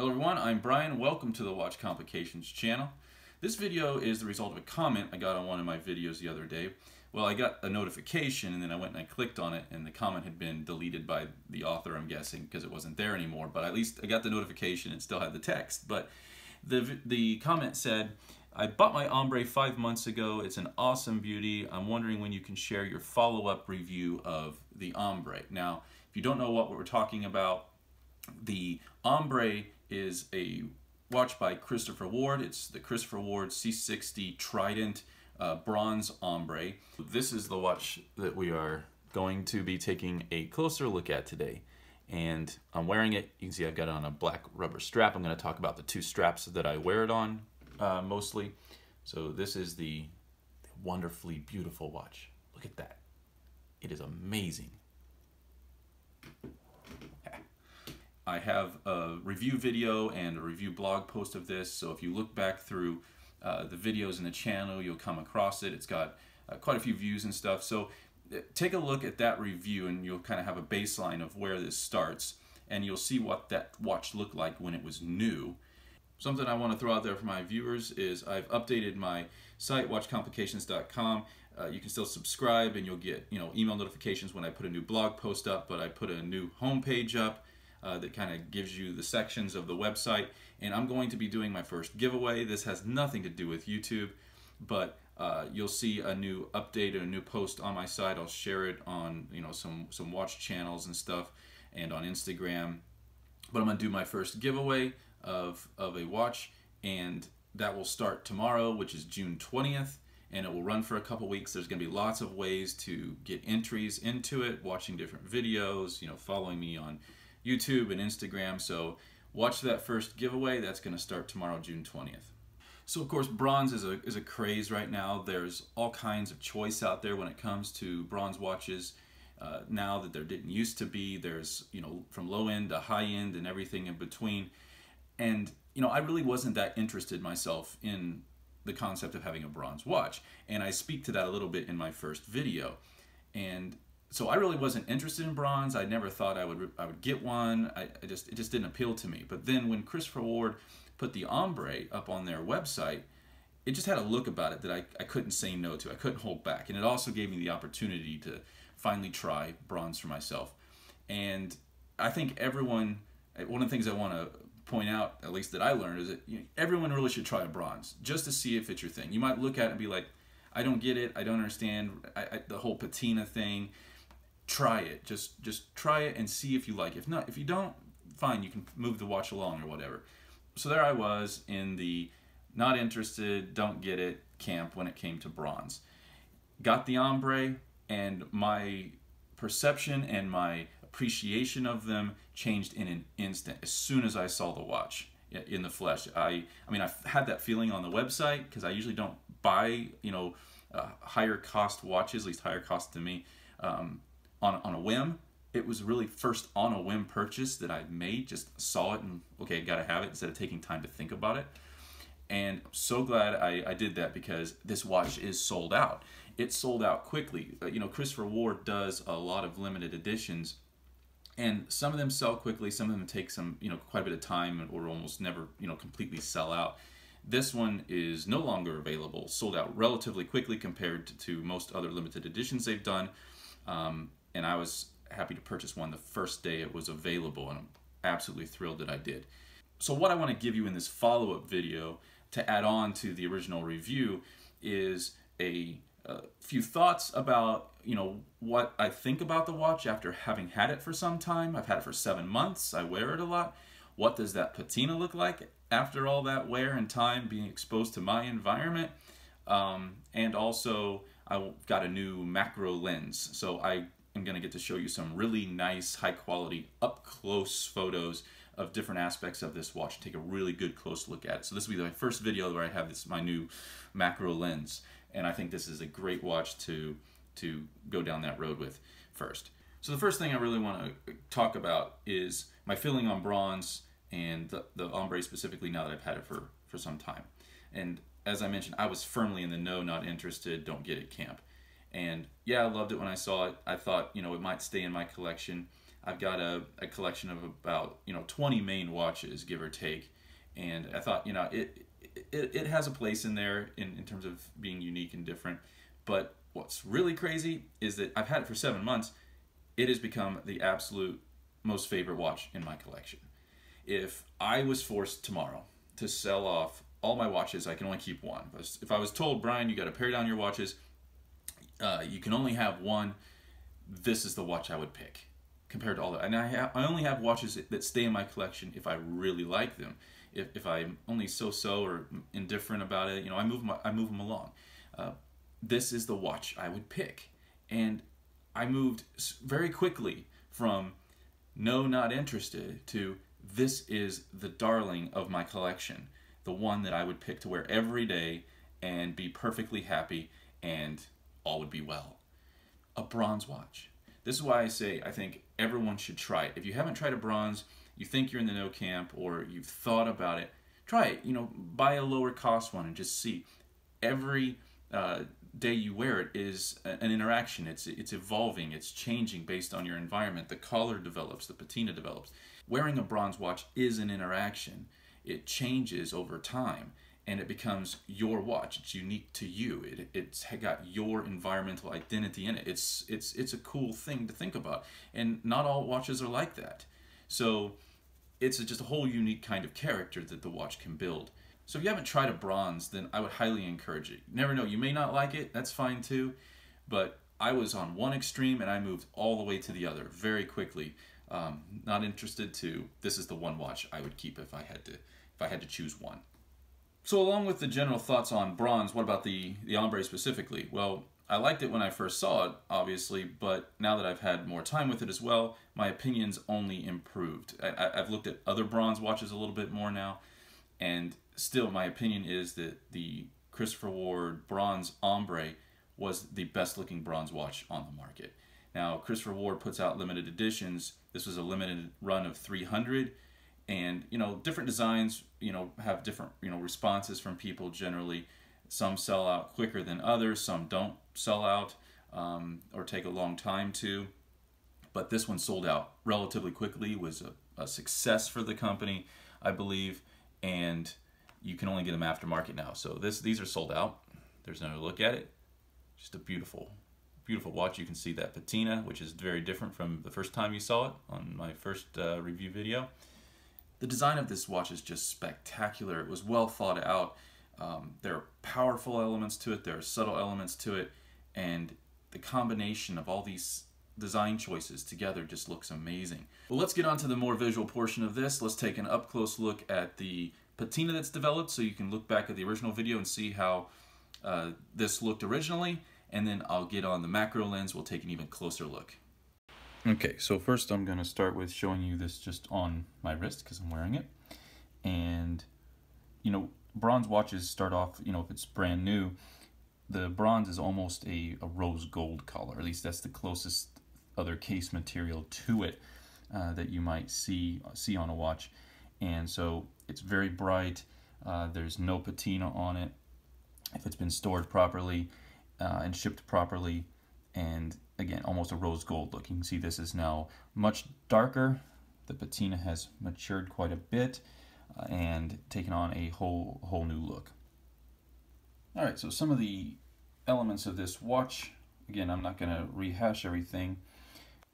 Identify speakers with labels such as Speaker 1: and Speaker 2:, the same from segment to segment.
Speaker 1: Hello everyone, I'm Brian. Welcome to the Watch Complications channel. This video is the result of a comment I got on one of my videos the other day. Well, I got a notification and then I went and I clicked on it and the comment had been deleted by the author, I'm guessing, because it wasn't there anymore. But at least I got the notification and still had the text. But the comment said, I bought my Ombré 5 months ago. It's an awesome beauty. I'm wondering when you can share your follow-up review of the Ombré. Now, if you don't know what we're talking about, the Ombré is a watch by Christopher Ward. It's the Christopher Ward C60 Trident bronze Ombré. This is the watch that we are going to be taking a closer look at today. And I'm wearing it. You can see I've got it on a black rubber strap. I'm going to talk about the two straps that I wear it on mostly. So this is the wonderfully beautiful watch. Look at that. It is amazing. I have a review video and a review blog post of this, so if you look back through the videos in the channel, you'll come across it. It's got quite a few views and stuff, so take a look at that review and you'll kind of have a baseline of where this starts, and you'll see what that watch looked like when it was new. Something I want to throw out there for my viewers is I've updated my site, watchcomplications.com. You can still subscribe and you'll get email notifications when I put a new blog post up, but I put a new homepage up that kind of gives you the sections of the website, and I'm going to be doing my first giveaway. This has nothing to do with YouTube, but you'll see a new update or a new post on my site. I'll share it on some watch channels and stuff, and on Instagram. But I'm going to do my first giveaway of a watch, and that will start tomorrow, which is June 20th, and it will run for a couple weeks. There's going to be lots of ways to get entries into it, watching different videos, following me on YouTube and Instagram. So watch that first giveaway. That's going to start tomorrow, June 20th. So of course, bronze is a craze right now. There's all kinds of choice out there when it comes to bronze watches. Now that there didn't used to be, there's from low end to high end and everything in between. And I really wasn't that interested myself in the concept of having a bronze watch, and I speak to that a little bit in my first video. And so I really wasn't interested in bronze. I never thought I would get one. It just didn't appeal to me. But then when Christopher Ward put the Ombré up on their website, it just had a look about it that I couldn't say no to. I couldn't hold back. And it also gave me the opportunity to finally try bronze for myself. And I think one of the things I want to point out, at least that I learned, is that everyone really should try a bronze just to see if it's your thing. You might look at it and be like, I don't get it. I don't understand the whole patina thing. Try it. Just try it and see if you like it. If you don't, fine, you can move the watch along or whatever. So there I was in the not interested, don't get it camp when it came to bronze. Got the Ombré, and my perception and my appreciation of them changed in an instant as soon as I saw the watch in the flesh. I mean, I've had that feeling on the website because I usually don't buy higher cost watches, at least higher cost to me, on a whim. It was really first on a whim purchase that I made, just saw it and okay, gotta have it, instead of taking time to think about it. And I'm so glad I did that, because this watch is sold out. It sold out quickly. Christopher Ward does a lot of limited editions, and some of them sell quickly, some of them take quite a bit of time or almost never completely sell out. This one is no longer available, sold out relatively quickly compared to most other limited editions they've done. And I was happy to purchase one the first day it was available, and I'm absolutely thrilled that I did. So what I want to give you in this follow-up video to add on to the original review is a few thoughts about what I think about the watch after having had it for some time. I've had it for 7 months. I wear it a lot. What does that patina look like after all that wear and time being exposed to my environment? And also I got a new macro lens, so I'm going to get to show you some really nice, high-quality, up-close photos of different aspects of this watch. Take a really good close look at it. So this will be my first video where I have my new macro lens, and I think this is a great watch to go down that road with first. So the first thing I really want to talk about is my feeling on bronze and the Ombré specifically, now that I've had it for some time. And as I mentioned, I was firmly in the no, not interested, don't get it camp. And yeah, I loved it when I saw it. I thought, it might stay in my collection. I've got a collection of about 20 main watches, give or take, and I thought it has a place in there in terms of being unique and different. But what's really crazy is that I've had it for 7 months. It has become the absolute most favorite watch in my collection. If I was forced tomorrow to sell off all my watches, I can only keep one. If I was told, Brian, you got to pare down your watches, you can only have one, this is the watch I would pick compared to all that. And I only have watches that stay in my collection if I really like them. If I'm only so-so or indifferent about it, I move them along. This is the watch I would pick. And I moved very quickly from no, not interested, to this is the darling of my collection, the one that I would pick to wear every day and be perfectly happy and all would be well. A bronze watch. This is why I say I think everyone should try it. If you haven't tried a bronze, you think you're in the no camp, or you've thought about it, try it. Buy a lower cost one and just see. Every day you wear it is an interaction. It's evolving, it's changing based on your environment. The color develops, the patina develops. Wearing a bronze watch is an interaction. It changes over time and it becomes your watch. It's unique to you. It's got your environmental identity in it. It's a cool thing to think about, and not all watches are like that. So it's just a whole unique kind of character that the watch can build. So if you haven't tried a bronze, then I would highly encourage it. You never know, you may not like it, that's fine too, but I was on one extreme and I moved all the way to the other very quickly. Not interested to, this is the one watch I would keep if I had to choose one. So along with the general thoughts on bronze, what about the Ombré specifically? Well, I liked it when I first saw it, obviously, but now that I've had more time with it as well, my opinions only improved. I've looked at other bronze watches a little bit more now, and still my opinion is that the Christopher Ward bronze Ombré was the best looking bronze watch on the market. Now, Christopher Ward puts out limited editions. This was a limited run of 300, and different designs have different responses from people. Generally, some sell out quicker than others, some don't sell out or take a long time to, but this one sold out relatively quickly. Was a success for the company, I believe, and you can only get them aftermarket now. So these are sold out. There's another look at it. Just a beautiful watch. You can see that patina, which is very different from the first time you saw it on my first review video. The design of this watch is just spectacular. It was well thought out. There are powerful elements to it, there are subtle elements to it, and the combination of all these design choices together just looks amazing. Well, let's get on to the more visual portion of this. Let's take an up-close look at the patina that's developed, so you can look back at the original video and see how this looked originally, and then I'll get on the macro lens. We'll take an even closer look. Okay, so first I'm going to start with showing you this just on my wrist because I'm wearing it. And bronze watches start off, if it's brand new, the bronze is almost a rose gold color. At least that's the closest other case material to it that you might see on a watch. And so it's very bright. There's no patina on it if it's been stored properly and shipped properly. And again, almost a rose gold look. You can see this is now much darker. The patina has matured quite a bit and taken on a whole new look. All right, so some of the elements of this watch, again, I'm not going to rehash everything,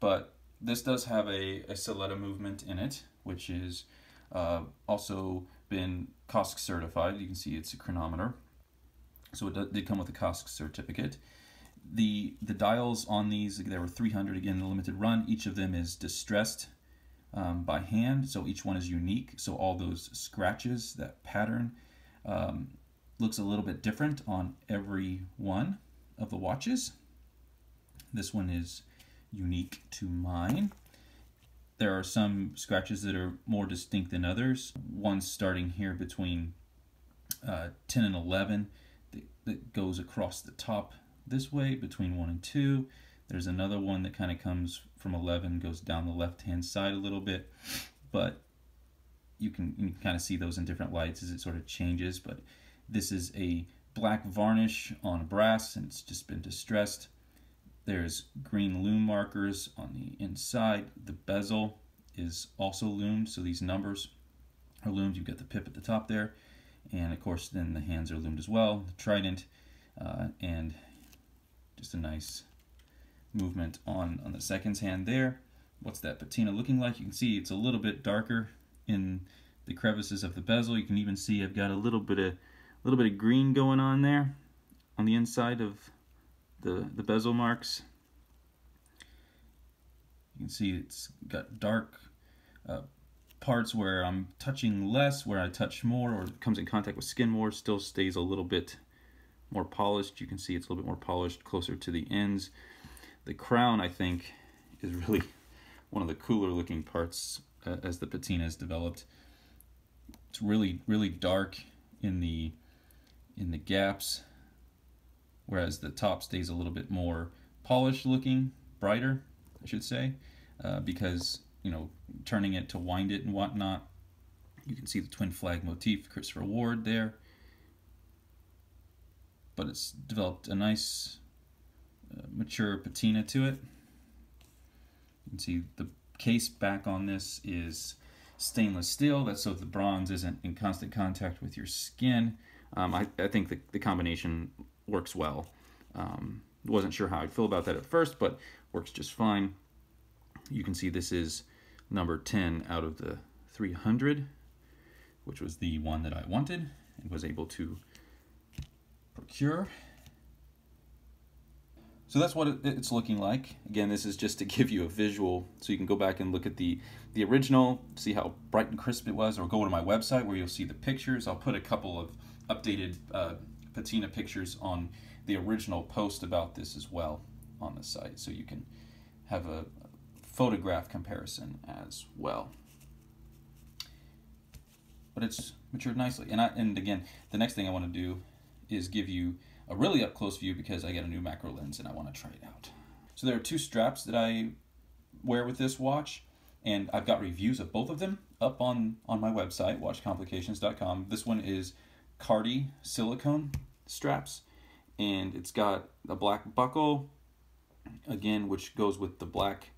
Speaker 1: but this does have a Soletta movement in it, which is also been COSC certified. You can see it's a chronometer, so it did come with a COSC certificate. The dials on these, there were 300 again in the limited run. Each of them is distressed by hand, so each one is unique. So all those scratches, that pattern, looks a little bit different on every one of the watches. This one is unique to mine. There are some scratches that are more distinct than others. One starting here between 10 and 11 that goes across the top this way between 1 and 2. There's another one that kind of comes from 11, goes down the left-hand side a little bit, but you can kind of see those in different lights as it sort of changes. But this is a black varnish on brass, and it's just been distressed. There's green lume markers on the inside. The bezel is also lumed, so these numbers are lumed. You've got the pip at the top there, and of course then the hands are lumed as well, the trident, and just a nice movement on the seconds hand there. What's that patina looking like? You can see it's a little bit darker in the crevices of the bezel. You can even see I've got a little bit of green going on there on the inside of the bezel marks. You can see it's got dark parts where I'm touching less, where I touch more, or it comes in contact with skin more. Still stays a little bit more polished. You can see it's a little bit more polished closer to the ends. The crown, I think, is really one of the cooler looking parts as the patina is developed. It's really dark in the gaps, whereas the top stays a little bit more polished looking, brighter, I should say, because, you know, turning it to wind it and whatnot. You can see the twin flag motif, Christopher Ward there, but it's developed a nice mature patina to it. You can see the case back on this is stainless steel. That's so the bronze isn't in constant contact with your skin. I think the combination works well. Wasn't sure how I'd feel about that at first, but works just fine. You can see this is number 10 out of the 300, which was the one that I wanted and was able to procure. So that's what it's looking like. Again, this is just to give you a visual so you can go back and look at the original, see how bright and crisp it was, or go to my website where you'll see the pictures. I'll put a couple of updated patina pictures on the original post about this as well on the site, so you can have a photograph comparison as well. But it's matured nicely. And again, the next thing I want to do is give you a really up close view because I got a new macro lens and I want to try it out. So there are two straps that I wear with this watch, and I've got reviews of both of them up on my website, watchcomplications.com. This one is Cardi Silicone Straps, and it's got a black buckle, again, which goes with the black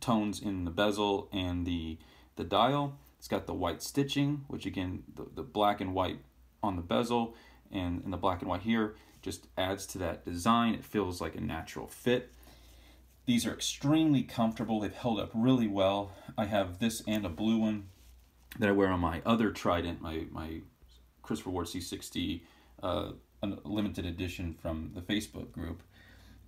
Speaker 1: tones in the bezel and the dial. It's got the white stitching, which again, the black and white on the bezel and the black and white here just adds to that design. It feels like a natural fit. These are extremely comfortable. They've held up really well. I have this and a blue one that I wear on my other Trident, my Christopher Ward C60 limited edition from the Facebook group.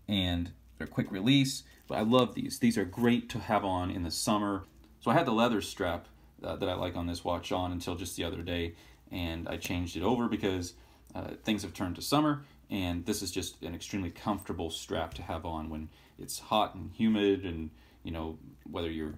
Speaker 1: And they're quick release, but I love these. These are great to have on in the summer. So I had the leather strap that I like on this watch on until just the other day, and I changed it over because things have turned to summer, and this is just an extremely comfortable strap to have on when it's hot and humid, and you know, whether you're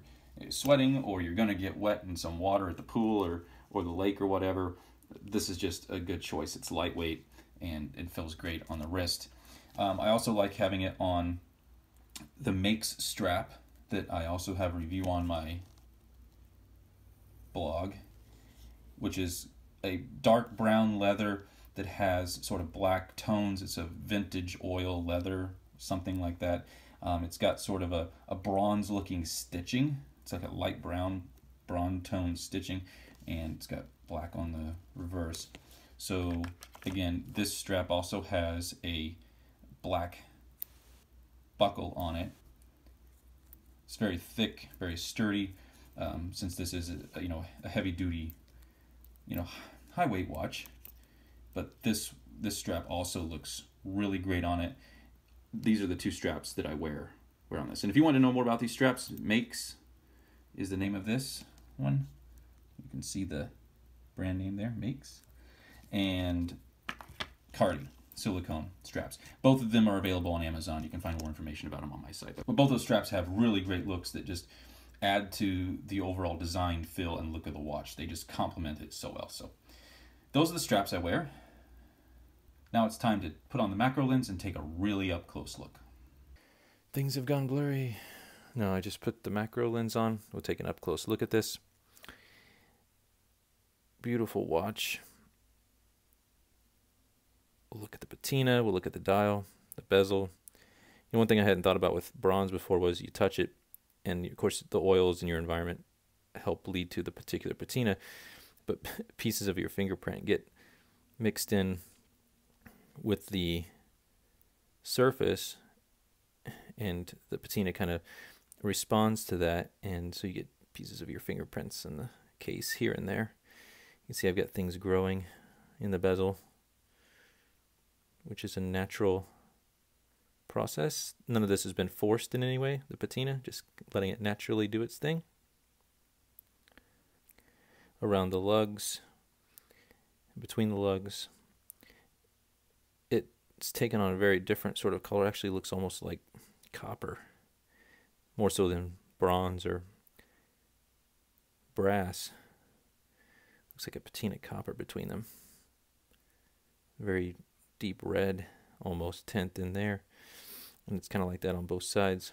Speaker 1: sweating or you're gonna get wet in some water at the pool or the lake or whatever. This is just a good choice. It's lightweight and it feels great on the wrist. I also like having it on the Makes strap that I also have a review on my blog, which is a dark brown leather that has sort of black tones. It's a vintage oil leather, something like that. It's got sort of a bronze looking stitching. It's like a light brown tone stitching, and it's got black on the reverse. So again, this strap also has a black buckle on it. It's very thick, very sturdy, since this is a heavy duty, high weight watch. But this strap also looks really great on it. These are the two straps that I wear on this. And if you want to know more about these straps, Makes is the name of this one. You can see the brand name there, Makes. And Cardi Silicone Straps. Both of them are available on Amazon. You can find more information about them on my site. But both those straps have really great looks that just add to the overall design, feel, and look of the watch. They just complement it so well. So those are the straps I wear. Now it's time to put on the macro lens and take a really up close look.
Speaker 2: Things have gone blurry. No, I just put the macro lens on. We'll take an up close look at this. Beautiful watch. We'll look at the patina, we'll look at the dial, the bezel. And one thing I hadn't thought about with bronze before was you touch it, and of course the oils in your environment help lead to the particular patina, but pieces of your fingerprint get mixed in with the surface, and the patina kind of responds to that, and so you get pieces of your fingerprints in the case here and there. You can see I've got things growing in the bezel, which is a natural process. None of this has been forced in any way, the patina, just letting it naturally do its thing. Around the lugs, between the lugs, it's taken on a very different sort of color. It actually looks almost like copper, more so than bronze or brass. Looks like a patina copper between them. Very deep red, almost tint in there. And it's kind of like that on both sides.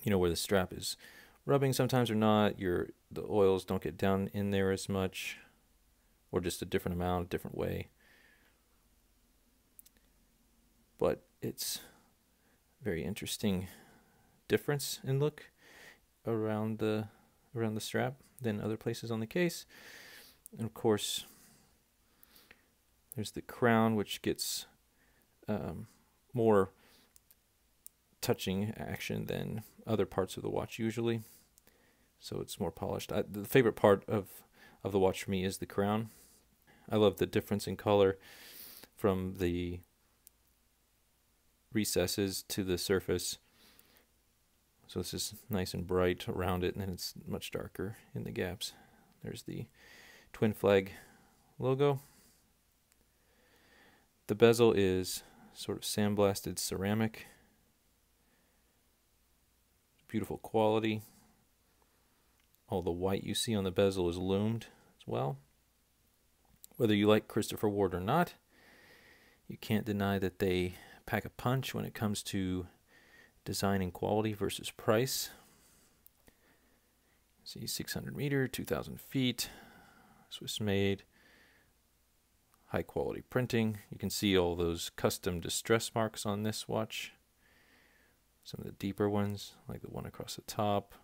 Speaker 2: You know, where the strap is rubbing sometimes or not. The oils don't get down in there as much, or just a different amount, a different way. But it's very interesting difference in look around the strap than other places on the case. And of course, there's the crown, which gets more touching action than other parts of the watch usually, so it's more polished. The favorite part of the watch for me is the crown. I love the difference in color from the recesses to the surface. So this is nice and bright around it, and then it's much darker in the gaps. There's the twin flag logo. The bezel is sort of sandblasted ceramic. Beautiful quality. All the white you see on the bezel is loomed as well. Whether you like Christopher Ward or not, you can't deny that they pack a punch when it comes to design and quality versus price. See, 600 meter, 2,000 feet, Swiss made, high quality printing. You can see all those custom distress marks on this watch. Some of the deeper ones, like the one across the top,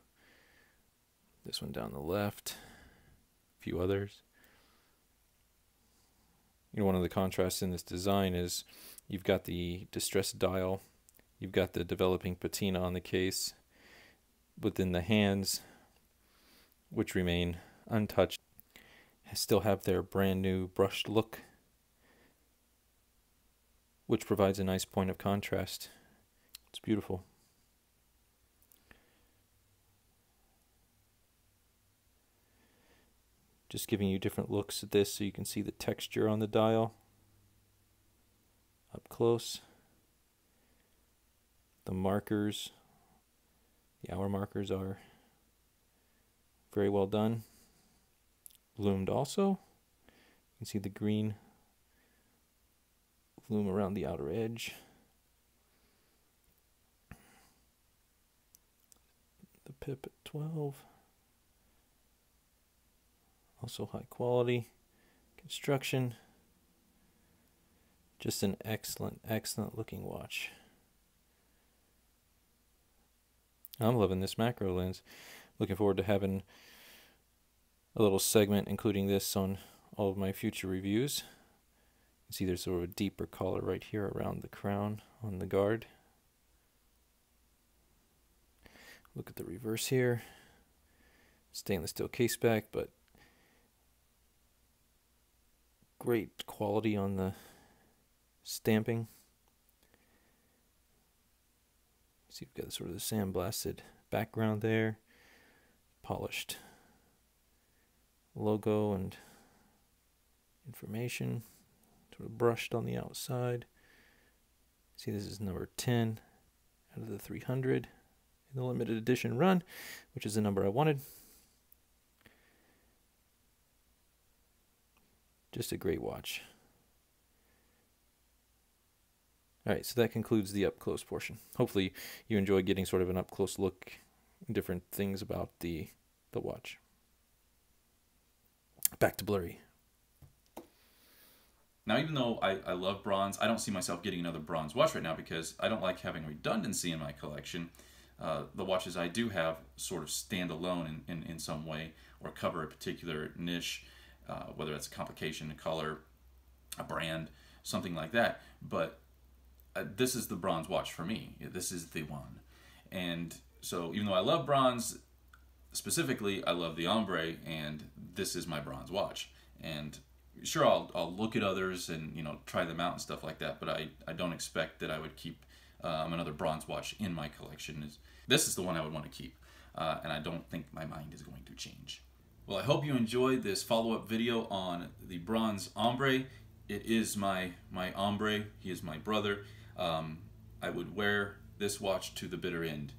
Speaker 2: this one down the left, a few others. You know, one of the contrasts in this design is you've got the distressed dial, you've got the developing patina on the case, within the hands, which remain untouched, still have their brand new brushed look, which provides a nice point of contrast. It's beautiful. Just giving you different looks at this so you can see the texture on the dial up close. The markers, the hour markers are very well done. Loomed also. You can see the green loom around the outer edge. The pip at 12. Also high quality construction. Just an excellent, excellent looking watch. I'm loving this macro lens. Looking forward to having a little segment including this on all of my future reviews. You can see there's sort of a deeper color right here around the crown on the guard. Look at the reverse here. Stainless steel case back, but great quality on the stamping. See, you've got sort of the sandblasted background there, polished logo and information, sort of brushed on the outside. See, this is number 10 out of the 300 in the limited edition run, which is the number I wanted. Just a great watch. Alright, so that concludes the up-close portion. Hopefully you enjoy getting sort of an up-close look at different things about the watch. Back to blurry.
Speaker 1: Now, even though I love bronze, I don't see myself getting another bronze watch right now because I don't like having redundancy in my collection. The watches I do have sort of stand alone in some way or cover a particular niche, whether it's a complication, a color, a brand, something like that. But this is the bronze watch for me. This is the one. And so even though I love bronze, specifically I love the Ombré, and this is my bronze watch. And sure, I'll look at others and try them out and stuff like that, but I don't expect that I would keep another bronze watch in my collection. This is the one I would want to keep, and I don't think my mind is going to change. Well, I hope you enjoyed this follow-up video on the bronze Ombré. It is my Ombré. He is my brother. I would wear this watch to the bitter end.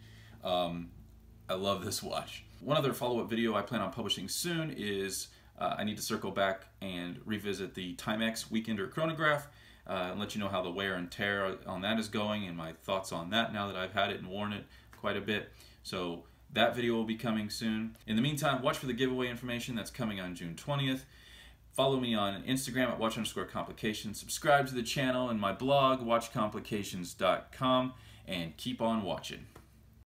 Speaker 1: I love this watch. One other follow-up video I plan on publishing soon is I need to circle back and revisit the Timex Weekender chronograph and let you know how the wear and tear on that is going and my thoughts on that now that I've had it and worn it quite a bit. So that video will be coming soon. In the meantime, watch for the giveaway information that's coming on June 20th. Follow me on Instagram at watch_complications. Subscribe to the channel and my blog, watchcomplications.com, and keep on watching.